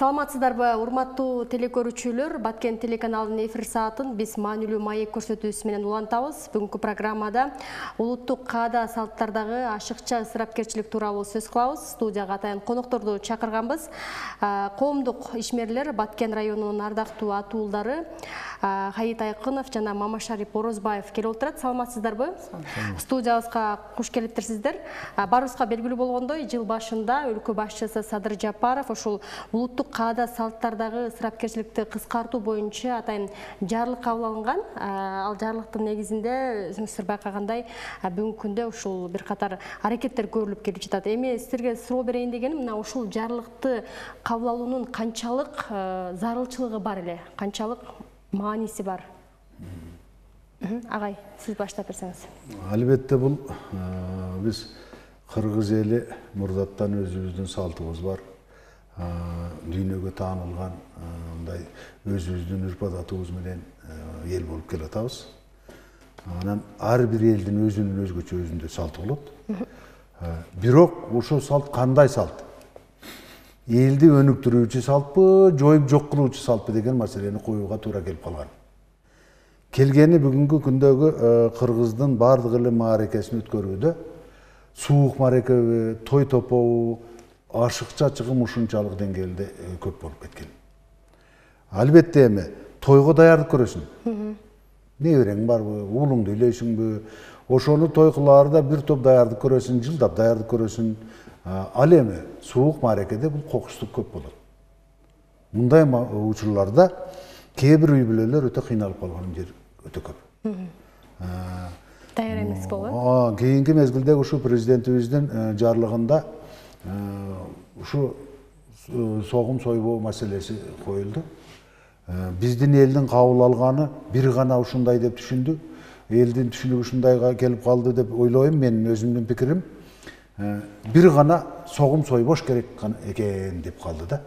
Саламатсыздарбы, урматтуу телекөрүүчүлөр, Баткен телеканалынын эфир саатын биз маанилүү маек көрсөтүүсү менен улантабыз. Бүгүнкү программада улуттук каада салттардагы ашыкча ысырапкерчилик тууралуу сөз кылабыз. Студияга атайын конокторду чакырганбыз. Коомдук ишмерлер Баткен районунун ардактуу атуулдары Хаит Айкынов жана Мамашарип Орозбаев келип отурат. Саламатсыздарбы? Студиябызга куш келиптирсиздер. Барыбызга белгилүү болгондой, жыл башында өлкө башчысы Садыр Жапаров ушул улуттук каада салттардагы ысырапкерчиликти кыскартуу боюнча атайын жарлык кабыл алынган. Ал жарлыктын негизинде өзүңүздөр байкагандай бүгүнкү күндө ушул бир катар аракеттер көрүлүп келип жатат. Эми сиздерге суроо берейин дегеним, мына ушул жарлыкты кабыл алуунун канчалык зарылчылыгы бар эле, канчалык мааниси бар? Агай, сиз баштап берсеңиз. Албетте бул биз кыргыз эли мурдаттан өзүбүздүн салтыбыз бар. Дүйнөгө таанылган мындай өзүбүздүн үрп-адатыбыз менен эл болуп келатабыз. Анан ар бир элдин өзүнүн өзгөчө өзүндөй салты болот. Бирок ошол салт кандай салт? Элди өнүктүрүүчү салтпы, жоюп жок кылуучу салтпы деген маселени коюуга туура келип калган. Келгени бүгүнкү күндөгү кыргыздын бардык эле мааракесин өткөрүүдө суук мааракеби, той топобу, ашыкча чыгым ушунчалык деңгээлде көп болуп кеткен. Албетте эми тойго даярдык көрөсүң. Неберең барбы, уулуңду үйлөйсүңбү, ошону той кылаарда бир топ даярдык көрөсүң, жылдап даярдык көрөсүң. Ал эми суук мааракеде бул кокустук көп болот. Мындай учурларда кээ бир үй бүлөлөр өтө кыйналып калган жер өтө көп. Даяр эмес болот. Кийинки мезгилде ушу президентибиздин жарлыгында ушу согум сойбоо маселеси коюлду. Биздин элдин кабыл алганы бир гана ушундай деп түшүндү. Элдин түшүнүгү ушундайга келип калды деп ойлойм, менин өзүмдүн пикирим. Бир гана согум сойбош керек экен деп калды да.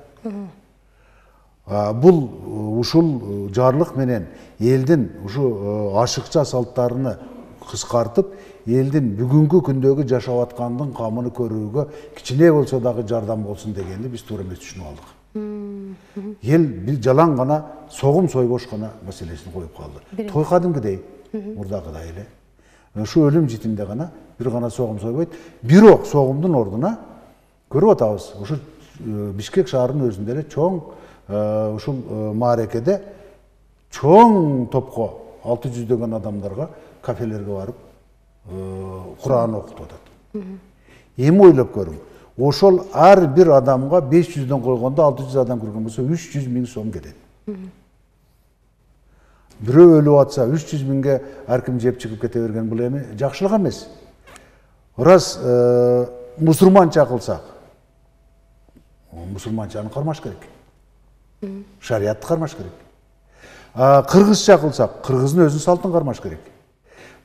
Бул ушул жарлык менен элдин ушу ашыкча салттарыны кыскартып, элдин бүгүнкү күндөгү жашап аткандын камын көрүүгө кичине болсо дагы жардам болсун дегенди биз туура эмес түшүнүп алдык. Эл бир жалаң гана согум сойбош гана маселесин коюп калды. Той кадимкидей, мурдагыдай эле. Ушу өлүм житимде гана бир гана согум сойбойт. Бирок согумдун ордуна көрүп атабыз. Ушу Бишкек шаарынын өзүндө эле чоң ушул мааракеде чоң топко 600дөгөн адамдарга кафелерге барып Кур'ан окутуп атат. Эми ойлоп көрүң. Ошол ар бир адамга 500дөн койгондо 600 адам кирген болсо 300 миң сом кетет. Бирөө өлүп атса 300 миңге ар ким жеп чыгып кете берген бул эми жакшылык эмес. Раз мусулманча кылсак, мусулманчаны кармаш керек. Шариятты кармаш керек. Кыргызча кылсак, кыргыздын өзүнүн салтын кармаш керек.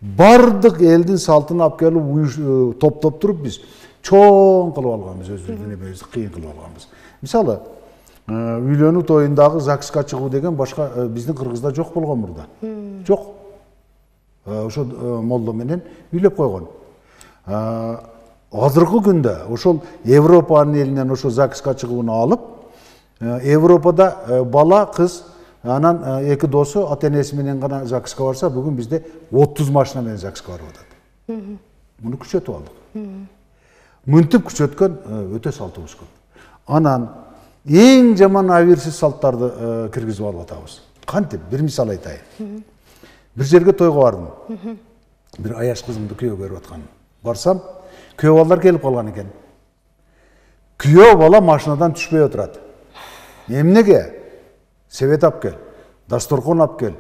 Бардык элдин салтын алып келип топтоп туруп биз чоң кылып алганбыз, өзүбүздүн эмебизди кыйын кылып алганбыз. Мисалы, үйлөнүү тоюндагы ЗАГСка чыгуу деген башка биздин Кыргызда жок болгон мурда. Жок. Ошо молдо менен үйлөп койгон. Азыркы күндө ошол Европанын элинен ошо ЗАГСка чыгууну алып, Европада бала, кыз, анан эки досу ата-энеси менен гана ЗАГСка барса, бүгүн бизде 30 машина менен ЗАГСка барып атат. Муну күчөтүп алдык. Мынтип күчөткөн өтө салтыбыз көп. Анан эң жаман абийирсиз салттарды киргизип алып атабыз. Кантип? Бир мисал айтайын. Бир жерге тойго бардым. Бир аяш кызымды күйөө көрүп аткан. Барсам, күйөө балдар келип калган экен. Күйөө бала машинадан түшпөй отурат. Эмнеге? Себет алып кел, дасторкон алып кел,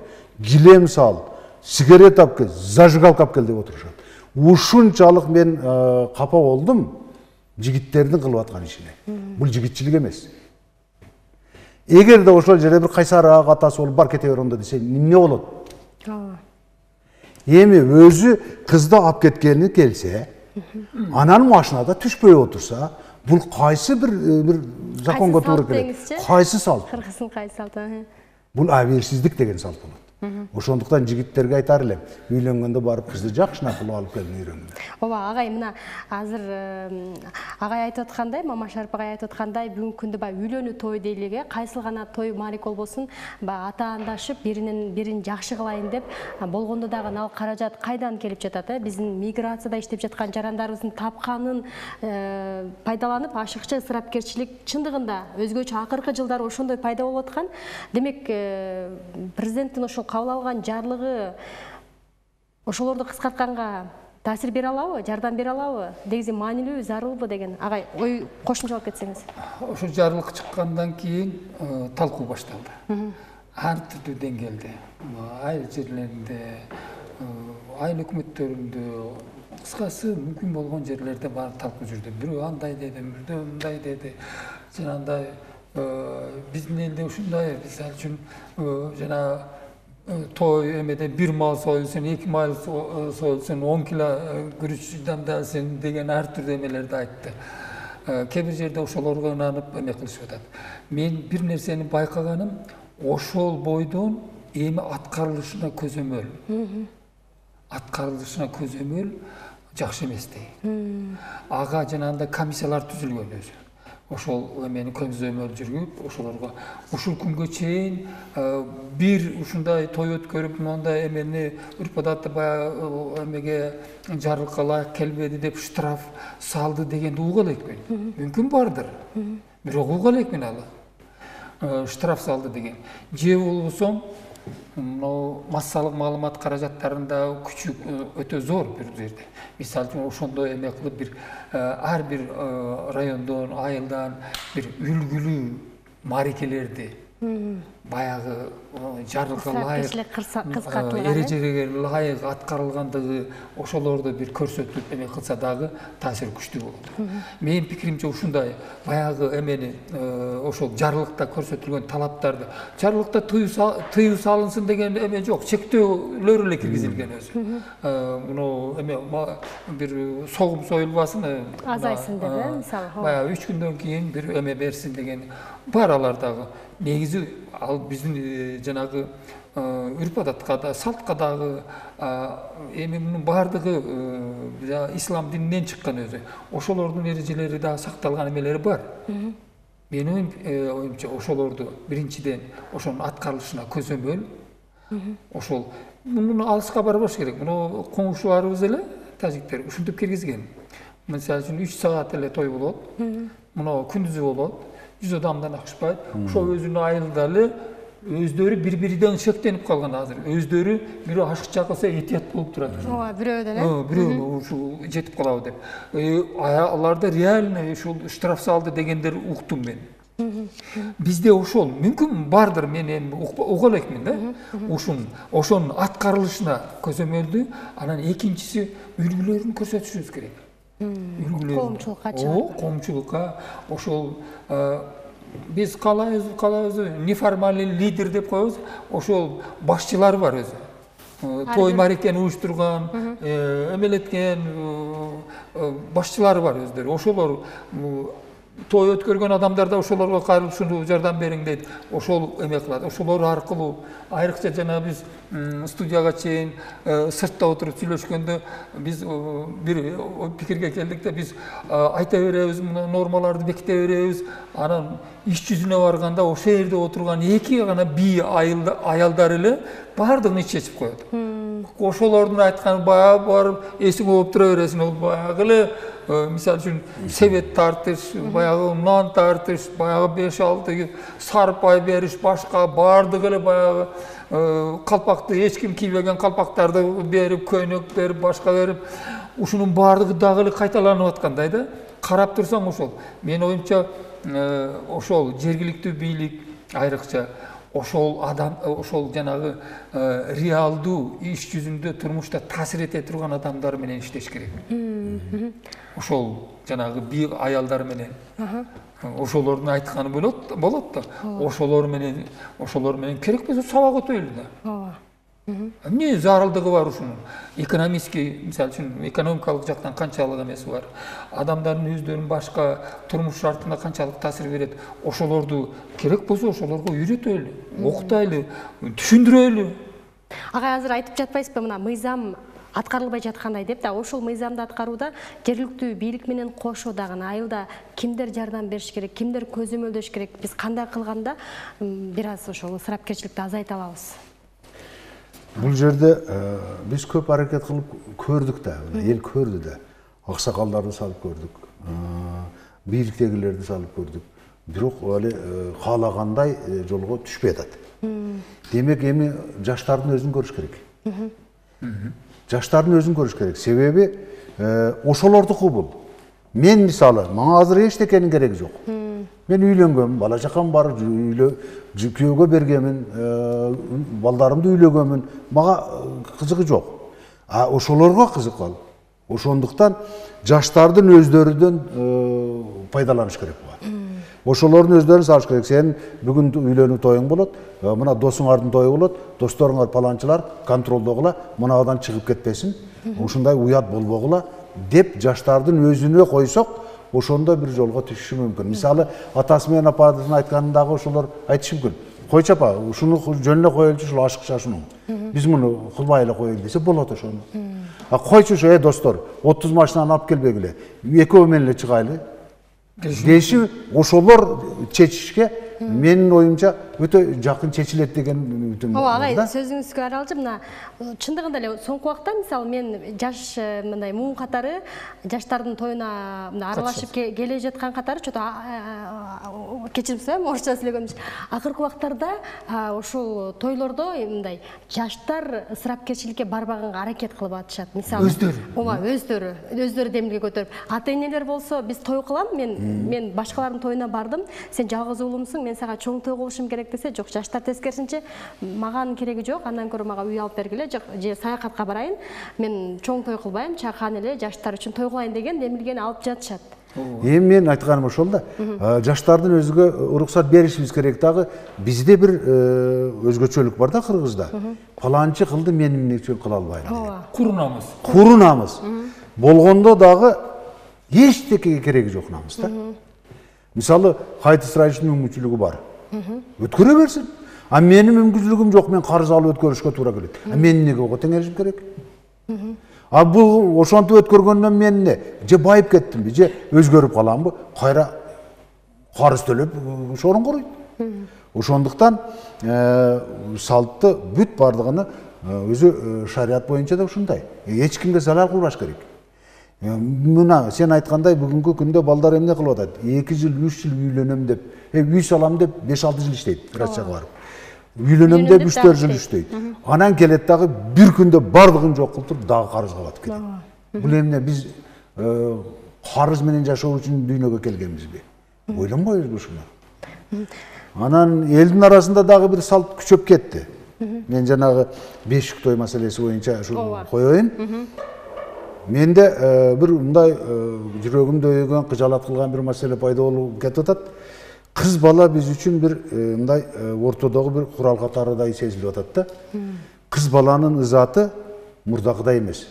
килем сал, сигарет алып кел, зажигалка алып кел деп отурушат. Ушунчалык мен капа болдум жигиттердин кылып аткан ишине. Бул жигитчилик эмес. Эгерде ошол жерде бир кайсараак атасы болуп бар кете бер онда десе, эмне болот? Эми өзү кызды алып кеткени келсе, анан машинада түшпөй отурса, бул кайсы бир законго туура келет? Кайсы салт? Кыргыздын кайсы салты? Бул абийирсиздик деген салт болот. Ошондуктан жигиттерге айтар элем, үйлөнгөндө барып кызды жакшына кылып алып келип үйрөнгүлөр. Ооба, агай мына азыр агай айтып аткандай, Мама Шарып агай айтып аткандай, бүгүнкү күндө баягы үйлөнүү той дейлиге, кайсыл гана той маанек болбосун, баягы атаандашып, бирин жакшы кылайын деп, болгондо дагы ал каражат кайдан келип жатат? Биздин миграцияда иштеп жаткан жарандарыбыздын тапканын пайдаланып, ашыкча ысырапкерчилик чындыгында өзгөчө акыркы жылдары ошондой пайда болуп аткан. Демек, президенттин ошол кабыл алган жарлыгы ошолорду кыскартканга таасир бере алабы, жардам бере алабы? Негизи маанилүү, зарылбы деген агай ой кошумчалап кетсеңиз. Ошо жарлык чыккандан кийин талкуу башталды. Ар түрдүү деңгээлде, айыл жерлеринде, айыл өкмөттөрүндө, кыскасы мүмкүн болгон жерлерде бар талкуу жүрдү. Бирөө андай деди, бирөө мындай деди. Жанагындай биздин элде ушундай, мисалы үчүн жана той эмеде бир мал союлсун, 2 мал союлсун, 10 кило күрүч дамдалсын деген ар түрдүү эмелерди айтты. Кээ бир жерде ошолорго ынанып эме кылышып атат. Мен бир нерсени байкаганым, ошол бойдон эми аткарылышына көзөмөл. Аткарылышына көзөмөл жакшы эмес дейт. Ага жанагындай комиссиялар түзүлгөн өзү. Ошол эмени көзөмөл жүргүп, ошолорго ушул күнгө чейин бир ушундай той өткөрүп, мындай эмени үрп-адатты баягы эмеге жарлыкка ылайык келбеди деп штраф салды дегенди угуп элекмин. Мүмкүн бардыр. Бирок угуп элекмин алы. Штраф салды деген. Же болбосо массалык маалымат каражаттарында күчү өтө зор бир жерде. Мисалы үчүн ошондой эме кылып бир ар бир райондон, айылдан бир үлгүлүү маарекелерди баягы жарлыкка ылайык, эрежеге ылайык аткарылгандыгы ошолорду бир көрсөтүп эме кылса дагы таасири күчтүү болот. Менин пикиримче ушундай баягы эмени ошол жарлыкта көрсөтүлгөн талаптарды жарлыкта тыюу салынсын деген эме жок, чектөөлөр эле киргизилген өзү. Муну эме бир согум союлбасын, азайсын деп, мисалы. Баягы 3 күндөн кийин бир эме берсин деген бар алардагы. Негизи ал биздин жанагы үрп-адатка да, салтка дагы эми мунун баардыгы ислам дининен чыккан өзү. Ошолордун эрежелери да сакталган эмелери бар. Менин оюмча ошолорду биринчиден ошонун аткарылышына көзөмөл. Ошол муну алыска барбаш керек. Муну коңшуларыбыз эле тажиктер ушинтип киргизген. Мисалы үчүн 3 саат эле той болот. Муну күндүзү болот. 100 адамдан ашпайт. Ошол өзүнүн айылында эле өздөрү бири-бириден шектенип калган азыр. Өздөрү бирөө ашыкча кылса этият болуп турат. Ооба, бирөөдөн эле. Бирөө ушул жетип калабы деп. Аларда реально ушул штраф салды дегендер уктум мен. Бизде ошол мүмкүн бардыр, мен эми уга элекмин да. Ошонун аткарылышына көзөмөлдү, анан экинчиси үлгүлөрүн көрсөтүшүбүз керек. Коомчулукка коомчулукка ошол биз калабыз неформальный лидер деп коебуз. Ошол башчылар бар өзү. Той маарекени уюштурган, эмелеткен башчылар бар өздөрү. Ошолор той өткөргөн адамдар да ошолорго кайрылып ушуну жардам бериң дейт. Ошол эме кылат. Ошолор аркылуу айрыкча жана биз студияга чейин сыртта отуруп сүйлөшкөндө биз бир пикирге келдик да, биз айта беребиз, нормаларды беките беребиз. Анан иш жүзүнө барганда ошол жерде отурган 2 гана бий аялдар эле баардыгын иш чечип коет. Ошолордун айтканы баягы барып эсиң болуп тура бересиң, ол баягы эле мисалы үчүн себет тартыш, баягы нан тартыш, баягы 5-6 сарпай бериш, башка баардыгы эле баягы калпакты эч ким кийбеген калпактарды берип, көйнөк берип, башка берип, ушунун баардыгы дагы эле кайталанып аткандай да. Карап турсаң ошол. Мен оюмча ошол жергиликтүү бийлик айрыкча ошол адам, ошол жанагы реалдуу иш жүзүндө турмушта таасир эте турган адамдар менен иштеш керек. Ошол жанагы бий аялдар менен ошолордун айтканы болот да. Ошолор менен керек болсо сабак өтөйлү да. Ооба. Эмне зарылдыгы бар ушунун? Экономический, мисалы үчүн, экономикалык жактан канчалык эмеси бар? Адамдардын өздөрүнүн башка турмуш шартына канчалык таасир берет? Ошолорду керек болсо ошолорго үйрөтөлү, окутайлы, түшүндүрөлү. Ага, азыр айтып жатпайсызбы, мына мыйзам аткарылбай жаткандай деп да, ошол мыйзамды аткарууда жергиликтүү бийлик менен кошо дагы айылда кимдер жардам бериш керек, кимдер көзөмөлдөш керек, биз кандай кылганда бир аз ошол ысырапкерчиликти азайта алабыз? Бул жерде биз көп аракет кылып көрдүк да, эл көрдү да. Аксакалдарды салып көрдүк, бийликтегилерди салып көрдүк. Бирок эле каалагандай жолго түшпөй атат. Демек эми жаштардын өзүн көрүш керек. Жаштардын өзүн көрүш керек. Себеби ошолордуку бул. Мен мисалы, мага азыр эчтекенин кереги жок. Мен үйлөнгөм, бала чакам бар, күйөөгө бергенмин, балдарымды үйлөгөнмүн. Мага кызыгы жок. А ошолорго кызыккан. Ошондуктан жаштардын өздөрүнөн пайдаланыш керек буга. Ошолордун өздөрүн салыш керек. Сен бүгүн үйлөнүү тоюң болот, мына досуңардын тою болот, досторуңар паланчылар контролдогула, мынабадан чыгып кетпесин, ушундай уят болбогула деп жаштардын өзүнө койсок, ошондо бир жолго түшүшү мүмкүн. Мисалы, атасы менен апасынын айтканындагы ошолор айтышы мүмкүн. Койчу апа, ушуну жөн эле коелучу, ушул ашыкча ушуну. Биз муну кылбай эле коелу десе болот ошону. А койчу ушу, достор, 30 машинаны алып келбегиле. Экөө менен эле чыгайлы. Деши ошолор чечишке менин оюмча өтө жакын чечилет деген үмүтүм бар. Ооба, агай, сөзүңүзгө аралжы, мына чындыгында эле соңку убакта мисалы мен жаш мындай муун катары жаштардын тоюна аралашып келе жаткан катары чото кечирип соём, орусча сүйлөгөнүм. Акыркы убактарда ошол тойлордо мындай жаштар ысырапкерчиликке барбаганга аракет кылып атышат. Мисалы өздөрү демилге көтөрүп, ата-энелер болсо биз той кылам, мен башкалардын тоюна бардым, сен жалгыз уулумсуң, мен сага чоң той кылышым керек десе, жок, жаштар тескерисинче маган кереги жок, андан көрө мага үй алып бергиле, же саякатка барайын, мен чоң той кылбайм, чакан эле жаштар үчүн той кылайын деген демилгени алып жатышат. Эми мен айтканым ошол да, жаштардын өзүгө уруксат беришибиз керек дагы. Бизде бир өзгөчөлүк бар да Кыргызда. Паланчы кылды, мен эмне үчүн кыла албайм деген. Куру намыс. Болгондо дагы эчтекеге кереги жок намыс да. Мисалы, кайты ысырайчынын мүмкүнчүлүгү бар. Өткөрө берсин. А менин мүмкүнчүлүгүм жок, мен карыз алып өткөрүшкө туура келет. А мен эмнеге ого теңешим керек? А бул ошентип өткөргөндөн мен эмне? Же байып кеттимби, же өзгөрүп каламбы? Кайра карыз төлөп шорун куруйт. Ошондуктан салтты бүт бардыгыны өзү шарият боюнча да ушундай. Эч кимге залал кылбаш керек. Мына сен айткандай бүгүнкү күндө балдар эмне кылып атат? 2 жыл, 3 жыл үйлөнөм деп, үй салам деп 5-6 жыл иштейт, врачка барып. Үйлөнөм деп 3-4 жыл иштейт. Анан келет дагы бир күндө бардыгын жок кылып туруп дагы карызга батып кетет. Бул эмне, биз карыз менен жашоо үчүн дүйнөгө келгенбизби? Ойлонбойбузбу ушуну? Анан элдин арасында дагы бир салт күчөп кетти. Мен жанагы бешик той маселеси боюнча ушуну коеюн. Менде бир мындай жүрөгүмдө өйгөн, кыжаалат кылган бир маселе пайда болуп кетип атат. Кыз бала биз үчүн бир мындай ортодогу бир курал катарыдай сезилип атат да. Кыз баланын ызаты мурдакыдай эмес.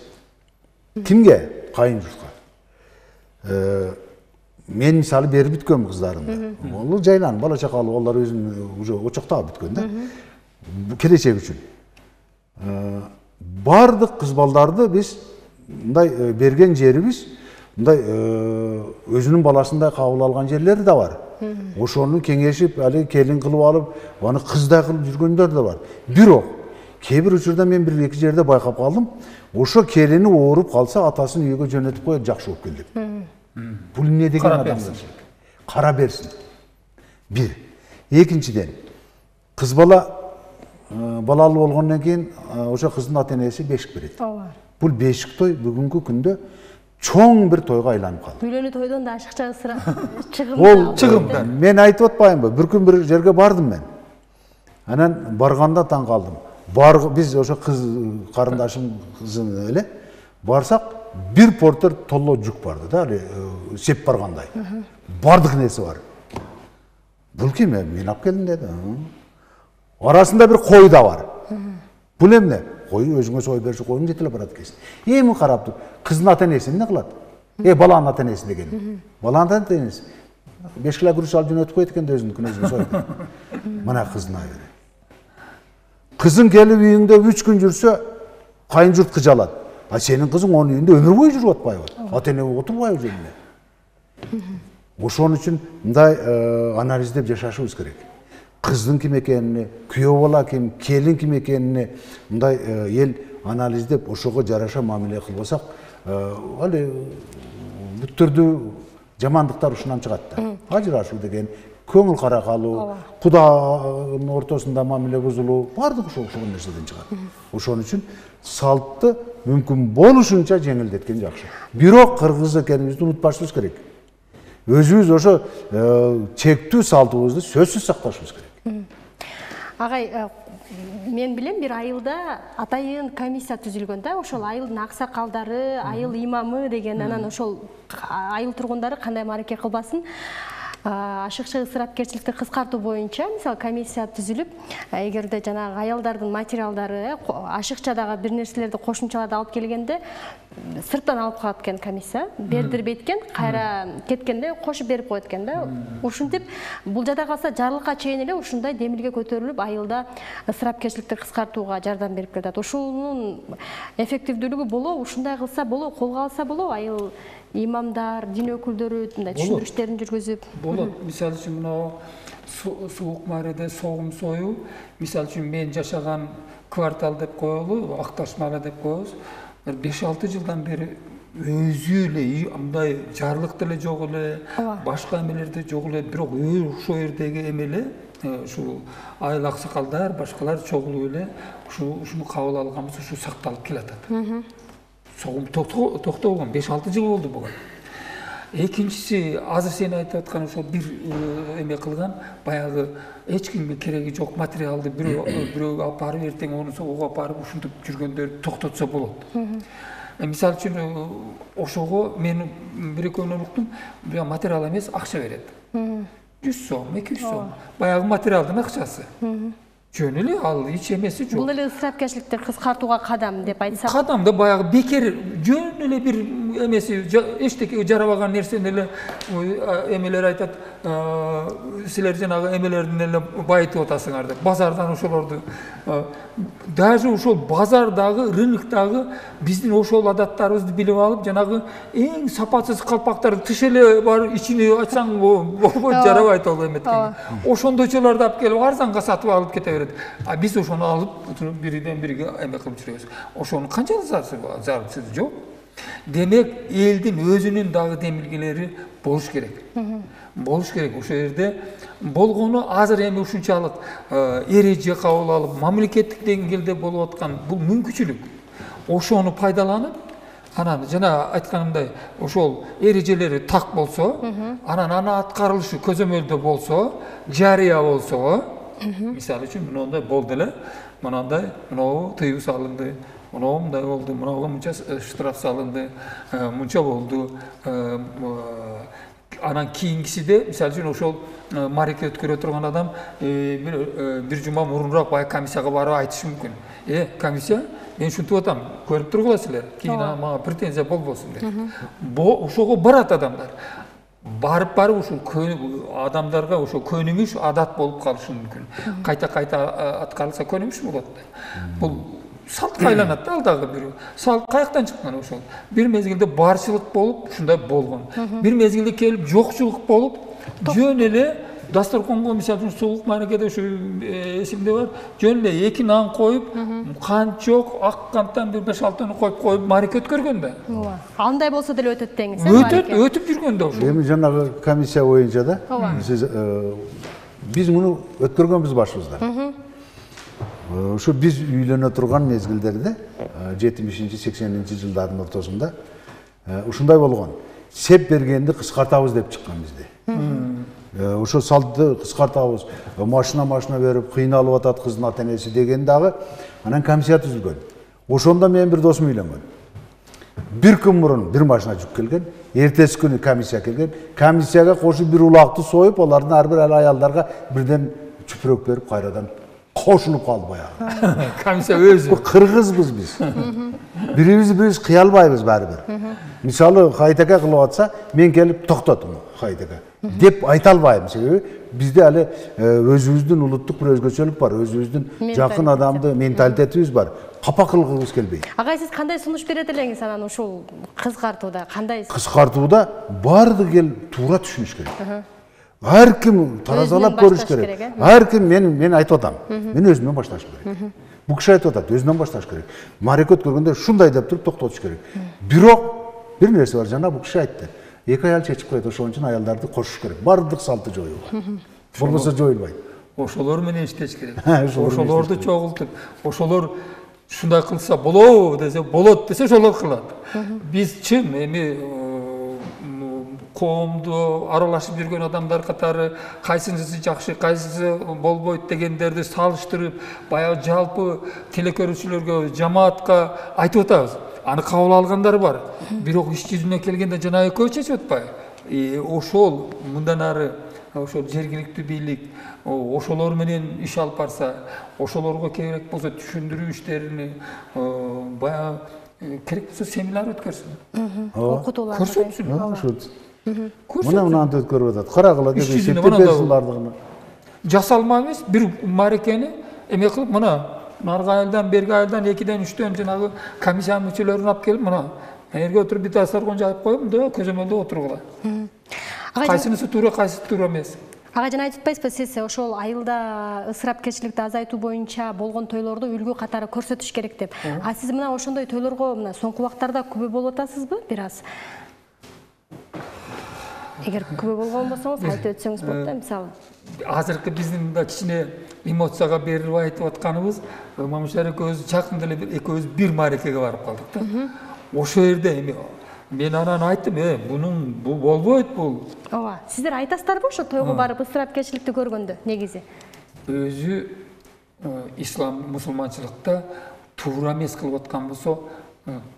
Кимге? Кайын журтка. Мен мисалы берип бүткөм кыздарымды. Ол жайлан, бала чакалуу, алар өзүн уже очоктоп бүткөн да. Келечек үчүн. Бардык кыз балдарды биз мындай берген жерибиз, мындай өзүнүн баласындай кабыл алган жерлери да бар. Ошону кеңешип, али келин кылып алып, аны кыздай кылып жүргөндөр да бар. Бирок кээ бир учурда мен бир эки жерде байкап калдым. Ошо келини ооруп калса, атасын үйгө жөнөтүп коет, жакшы болуп келди. Бул эмне деген адамдар? Кара берсин. Бир. Экинчиден, кыз бала балалуу болгондон кийин ошо кыздын ата-энеси бешик берет. Бул бешик той бүгүнкү күндө чоң бир тойго айланып калды. Үйлөнүү тойдон да ашыкча чыгым. Ол чыгым. Мен айтып атпаймынбы? Бир күн бир жерге бардым мен. Анан барганда таң калдым. Биз ошо кыз карындашым кызын эле барсак, бир портер толло жүк барды да, сеп баргандай. Бардык нерсе бар. Бул ким? Мен алып келдим деди. Арасында бир кой да бар. Бул эмне? Кой өзүңө сой берсе коюң жетелеп барат экенсиң. Эми карап тур, кыздын ата-энеси эмне кылат? Баланын ата-энеси деген. Баланын ата-энеси 5 кило күрүч алып жөнөтүп койт экен да өзүнүн сойду. Мына кыздын айыры. Kızın gelip үйünde 3 gün жүрсе, kayın jurt kıcalat. A senin kızın onun үйünde ömür boyu жүрүп atпайбы. Ата-эне отурбайбы жерине. Ошон үчүн мындай анализдеп жашашыбыз керек. Кыздын ким экенине, күйөө бала ким, келин ким экенине мындай ел анализдеп ошого жараша мамиле кылбасак, али бүт түрдүү жамандыктар ушунан чыгат да. Ажырашуу деген көңүл кара калуу, куданын ортосунда мамиле бузулуу, бардык ошол нерседен чыгат. Ошон үчүн салтты мүмкүн болушунча жеңилдеткен жакшы. Бирок кыргыз экенибизди унутпашыбыз керек. Өзүбүз ошо чектүү салтыбызды сөзсүз сакташыбыз керек. Агай, мен билем, бир айылда атайын комиссия түзүлгөн да, ошол айылдын аксакалдары, айыл имамы деген, анан ошол айыл тургундары кандай мараке кылбасын, ашыкча ысырапкерчиликти кыскартуу боюнча мисалы комиссия түзүлүп, эгерде жанагы аялдардын материалдары ашыкча дагы бир нерселерди кошумчаларды алып келгенде сырттан алып калат экен комиссия, бердирбей экен, кайра кеткенде кошуп берип коет экен да. Ушинтип бул жада калса жарлыкка чейин эле ушундай демилге көтөрүлүп, айылда ысырапкерчиликти кыскартууга жардам берип келет. Ушунун эффективдүүлүгү болобу, ушундай кылса болобу, колго алса болобу, айыл имамдар, дин өкүлдөрү мындай түшүндүрүштөрүн жүргүзүп. Болот. Мисалы үчүн мына суук маареде согум сою, мисалы үчүн мен жашаган квартал деп коелу, Акташмара деп коебуз. 5-6 жылдан бери өзү эле мындай жарлык деле жок эле, башка эмелерде жок эле, бирок ошол жердеги эмеле, ушул айыл аксакалдар, башкалар чогулуп эле ушуну кабыл алганбыз, ушу сакталып келатат. Согум токтобогон 5-6 жыл болду буга. Экинчиси, азыр сен айтып аткан ошол бир эме кылган, баягы эч кимге кереги жок материалды бирөө алып барып, эртең онусу ого алып барып ушинтип жүргөндөрдү токтотсо болот. Мисалы үчүн ошого мен бир экөөнөн уктум, бул материал эмес, акча берет. 100 сом, 200 сом. Баягы материалдын акчасы. Жөн эле ал эч эмеси жок. Бул эле ысырапкерчиликти кыскартууга кадам деп айтсак. Кадам да баягы бекер жөн эле бир эмеси эчтеке жарабаган нерсени эле эмелер айтат, силер жанагы эмелердин эле байытып атасыңар деп. Базардан ошолорду даже ошол базардагы, рыноктагы биздин ошол адаттарыбызды билип алып, жанагы эң сапасыз калпактарды тыш эле бар ичини ачсаң жарабайт ал эметкен. Ошондойчолорду алып келип арзанга сатып алып кете берет. А биз ошону алып бириден бириге эме кылып жүрөбүз. Ошонун канчалык зарарсызы жок. Демек, элдин өзүнүн дагы демилгелери болуш керек. Болуш керек. Ошол жерде болгону азыр эми ушунчалык эреже кабыл алып, мамлекеттик деңгээлде болуп аткан бул мүмкүнчүлүк. Ошону пайдаланып, анан жана айтканымдай, ошол эрежелери так болсо, анан аны аткарылышы көзөмөлдө болсо, жарыя болсо, мисалы үчүн мындай болду эле, мынандай, мынау тыюу салынды, мынау мындай болду, мынауга мынча штраф салынды, мынча болду. Анан кийинкисиде, мисалы үчүн ошол мараке өткөрө турган адам бир жума мурунураак баягы комиссияга барып айтышы мүмкүн. Комиссия, мен ушинтип атам, көрүп тургула силер, кийин мага претензия болбосун деп. Ошого барат адамдар. Барып ушул адамдарга ошол көнүмүш адат болуп калышы мүмкүн. Кайта аткарылса көнүмүш болот да. Бул салтка айланат да, ал дагы бир. Салт каяктан чыккан ошол? Бир мезгилде барчылык болуп, ушундай болгон. Бир мезгилде келип жокчулук болуп, жөн эле дасторконго мисалы үчүн суук маракеде ушу эсимде бар, жөн эле 2 нан коюп, кант жок, ак канттан бир 5-6 коюп мараке өткөргөн да. Андай болсо деле өтөт деңиз. Өтүп жүргөн да ошо. Эми жанагы комиссия боюнча да, сиз биз муну өткөргөнбүз башыбызда. Ошо биз үйлөнө турган мезгилдерде 70-80 жылдардын ортосунда ушундай болгон. Сеп бергенди кыскартабыз деп чыккан бизде. Ошо салтты кыскартабыз, машина берип кыйналып атат кыздын ата-энеси деген дагы анан комиссия түзүлгөн. Ошондо мен бир досум үйлөнгөн. Бир күн мурун бир машина жүк келген, эртеси күнү комиссия келген. Комиссияга кошуп бир улакты союп, алардын ар бир аялдарга бирден чүпүрөк берип кайрадан кошулуп калды баягы. Комиссия өзү. Кыргызбыз биз. Бирибизди биз кыя албайбыз баары бир. Мисалы Кайтака кылып атса, мен келип токтотум Кайтака деп айта албайм. Себеби бизде әле өзүбүздүн улуттук бир өзгөчөлүк бар, өзүбүздүн жакын адамды менталитетибиз бар. Капа кылгыбыз келбейт. Агай, сиз кандай сунуш берет элеңиз анан ушул кыскартууда? Кандай? Кыскартууда баардыгы ел туура түшүнүш керек. Ар ким таразалап көрүш керек. Ар ким мен айтып атам. Мен өзүмөн башташым керек. Бул киши айтып атат, өзүнөн башташ керек. Марекет көргөндө шундай деп туруп токтотуш керек. Бирок бир нерсе бар, жана бул киши айтты. Эки аял чечип коет, ошон үчүн аялдарды кошуш керек. Бардык салты жоюлган. Болбосо жоюлбайт. Ошолор менен иштеш керек. Ошолорду чогултуп, ошолор шундай кылса болобу десе, болот десе ошолор кылат. Биз чын эми коомду аралашып жүргөн адамдар катары кайсынысы жакшы, кайсысы болбойт дегендерди салыштырып, баягы жалпы телекөрүүчүлөргө, жамаатка айтып атабыз. Аны кабыл алгандар бар. Бирок иш жүзүнө келгенде жана экөө чечип атпайбы. Ошол мындан ары ошол жергиликтүү бийлик ошолор менен иш алып барса, ошолорго керек болсо түшүндүрүү иштерин баягы керек болсо семинар өткөрсүн. Окутуулар көрсөтсүн. Мына өткөрүп атат. Карагыла деп эсептеп берсин бардыгын. Жасалма эмес, бир марекени эме кылып, мына наркы айылдан, берги айылдан, 2-ден 3-төн жанагы комиссия мүчөлөрүн алып келип, мына жерге отуруп бир дастаркан жайып коюп, мында көзөмөлдө отургула. Кайсынысы туура, кайсысы туура эмес. Ага, жана айтып атпайсызбы, сиз ошол айылда ысырапкерчиликти азайтуу боюнча болгон тойлорду үлгү катары көрсөтүш керек деп. А сиз мына ошондой тойлорго мына соңку убактарда күбө болуп атасызбы? Бир аз. Эгер күбө болгон болсоңуз айтып өтсөңүз болот да, мисалы. Азыркы биздин мында кичине эмоцияга берилип айтып атканыбыз, Мамышар экөөбүз жакында эле экөөбүз бир марекеге барып калдык да. Ошол жерде эми мен анан айттым, бул болбойт бул. Ооба. Сиздер айтасыздарбы ошо тойго барып ысырапкерчиликти көргөндө негизи? Өзү ислам, мусулманчылыкта туура эмес кылып аткан болсо,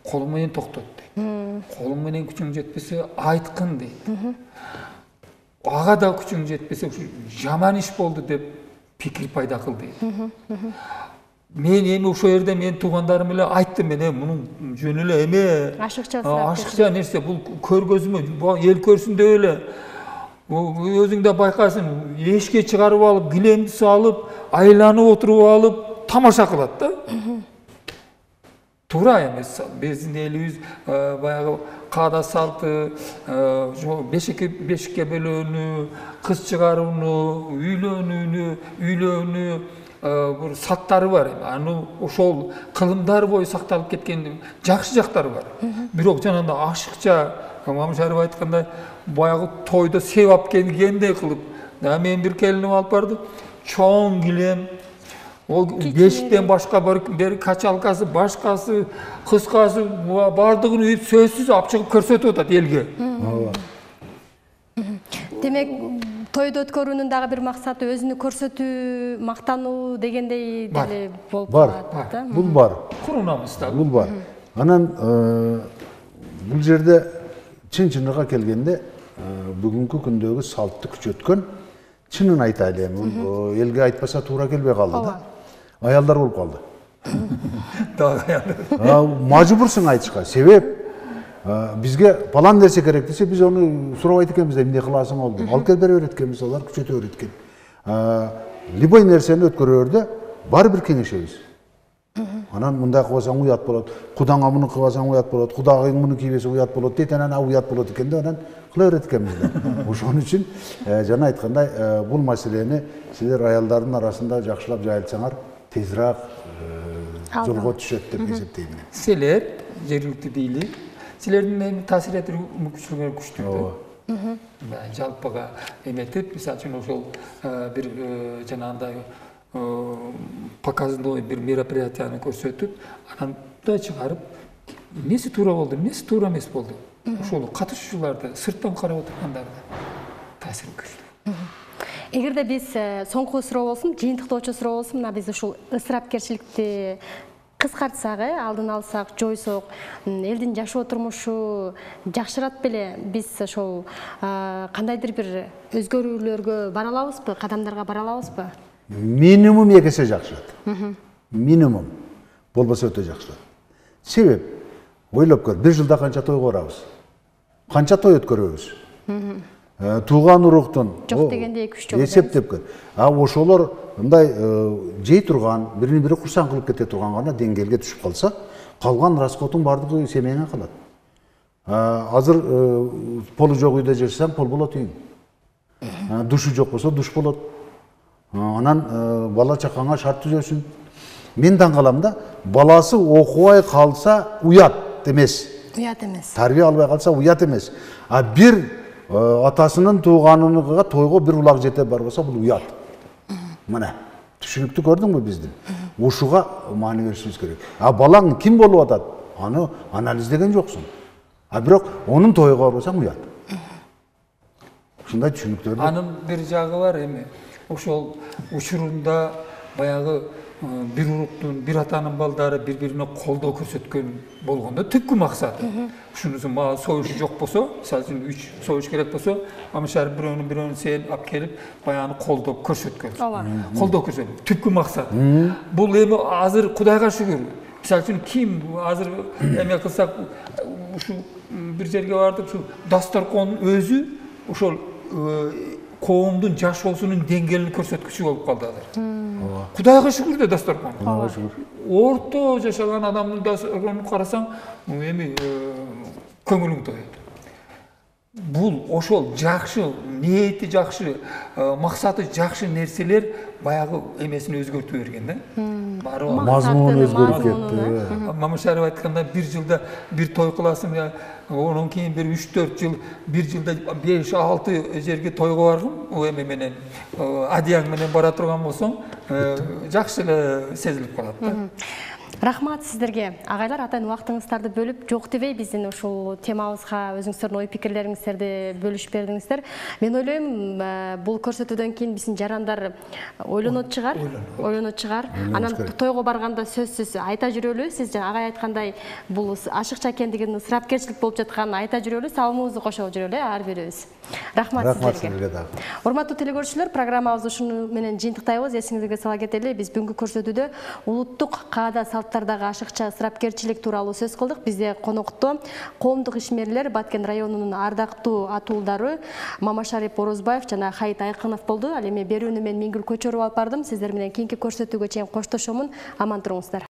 колуң менен токтот дейт. Колуң менен күчүң жетпесе, айткын дейт. Ага да күчүң жетпесе, жаман иш болду деп пикир пайда кыл дейт. Мен эми ошол жерде мен туугандарым эле айттым, мен мунун жөнү эле эме ашыкча нерсе, бул көргөзмө, эл көрсүн деп эле. Өзүң да байкайсың, эшикке чыгарып алып, килемди салып, айланып отуруп алып, тамаша кылат да. Туура эмес. Биздин элибиз баягы каада салты, бешикке бөлөөнү, кыз чыгарууну, үйлөөнү бир салттары бар. Аны ошол кылымдар бою сакталып кеткен жакшы жактары бар. Бирок жанагындай ашыкча, Мамышарып айткандай, баягы тойдо себап келгендей кылып, мен бир келинип алып бардым, чоң килем, ол бешиктен башка бир качалкасы, башкасы, кыскасы, бардыгын үйүп сөзсүз алып чыгып көрсөтүп атат элге. Демек, тойду өткөрүүнүн дагы бир максаты өзүнү көрсөтүү, мактануу дегендей деле болуп калат да. Бул бар. Курунабыз да. Бул бар. Анан бул жерде чын-чыныгы келгенде бүгүнкү күндөгү салтты күчөткөн, чынын айтайлы эми, элге айтпаса туура келбей калды да. Аялдар болуп калды. Мажбурсуң айтышка. Себеп бизге палан нерсе керек десе, биз аны сурабайт экенбиз, эмне кыласың болду. Алып кел бере берет экенбиз, алар күчөтө берет экен. Любой нерсени өткөрөөрдө бар бир кеңешебиз. Анан мындай кылсаң уят болот, кудаңа муну кылбасаң уят болот, кудагың муну кийбесе уят болот дейт, анан уят болот экен да, анан кыла берет экенбиз да. Ошон үчүн жана айткандай, бул маселени силер аялдардын арасында жакшылап жайылсаңар, тезирээк жолго түшөт деп эсептейм мен. Силер жергиликтүү бийлик, силердин таасир этүү мүмкүнчүлүгү күчтүү. Жалпыга эметип, мисалы үчүн ошол бир жанагындай показной бир мероприятияны көрсөтүп, анан да чыгарып, эмнеси туура болду, эмнеси туура эмес болду. Ошол катышуучуларды, сырттан карап отургандарды таасир күчтүү. Эгерде биз соңку суроо болсун, жыйынтыктоочу суроо болсун, мына биз ушул ысырапкерчиликти кыскартсак, алдын алсак, жойсок, элдин жашоо турмушу жакшырат беле, биз ошол кандайдыр бир өзгөрүүлөргө бара алабызбы, кадамдарга бара алабызбы? минимум 2 есе жақсылады. Минимум. Болбаса өте жақсылады. Себеп, ойлап көр, бір жылда қанша той қорамыз? Қанша той өткөрөбүз? Туған ұрықтың жоқ дегенде 2-3 жыл есептеп көр. Ошолор мындай жей тұрған, бірін бірі құрсан қылып кете тұрған ғана деңгелге түсіп қалса, қалған расходтың бардығы семейіне қалады. Азыр полы жоқ үйде жүрсем, пол болады үйің. Душы жоқ болса, душ болады. Анан бала чақаңа шарт түзөсүн. Мен таңғалам да, баласы оқуай қалса уят емес. Уят емес. Тарбия албай қалса уят емес. Bir атасының туғаныныға тойға бір улақ жете бар болса, бұл уят. Міне, түшінікті көрдің бі біздің? Ошуға маны берісіміз керек. Балаң кім болу атады? Аны анализдеген жоқсың. Бірақ оның тойға болса уят. Шындай түшінікті. Анын бір жағы бар эми. Ошол учурунда баягы bir uruktun, bir atanın balдары bir-birine kolda көрсөткөн болгондо түпкү максаты. Ушунусун мага союшу жок болсо, мисалы үчүн 3 союш керек болсо, амышар бирөөнүн сен алып келип, баягы колдоп көрсөткөн. Колдоп көрсөткөн. Түпкү максаты. Бул эми азыр Кудайга шүгүр. Мисалы үчүн ким азыр эме кылсак, ушу бир жерге бардык, ушу дастаркондун өзү ошол коомдун жашоосунун деңгээлин көрсөткүчү болуп калды азыр. Кудайга шүгүр да дастаркон. Орто жашаган адамдын дастарконун карасаң, эми көңүлүң тоет. Бул ошол жакшы, ниети жакшы, максаты жакшы нерселер баягы эмесин өзгөртүп берген да. Мазмунун өзгөрүп кетти. Мамышаров айтканда bir жылда bir той кыласың, онун кийин bir 3-4 жыл, bir жылда 5-6 жерге тойго баргым, о эме менен адияң менен бара турган болсоң, жакшы эле сезилип калат да. Рахмат сіздерге. Ағайлар, атайын уақытыңыздарды бөліп, жоқ дебей біздің ошол темабызга өзүңүздөрдүн ой пикирлериңиздерди бөлүшүп бердиңиздер. Мен ойлойм, бул көрсөтүүдөн кийин биздин жарандар ойлонот чыгар. Анан тойго барганда сөзсүз айта жүрөлү. Сиз агай айткандай, бул ашыкча экендигин, ысырапкерчилик болуп жатканын айта жүрөлү, салымыбызды кошо жүрөлү, ар бирибиз. Рахмат сиздерге. Урматтуу телекөрүүчүлөр, программабызды ушуну менен жыйынтыктайбыз. Эсиңизге сала кетели, биз бүгүнкү көрсөтүүдө улуттук каада салттардагы ашыкча ысырапкерчилик тууралуу сөз кылдык. Бизде конокто коомдук ишмерлер Баткен районунун ардактуу атуулдары Мамашарип Орозбаев жана Хайит Айкынов болду. Ал эми берүүнү мен Миңгүл Көчөрүп алып бардым. Сиздер менен кийинки көрсөтүүгө чейин коштошомун. Аман туруңуздар.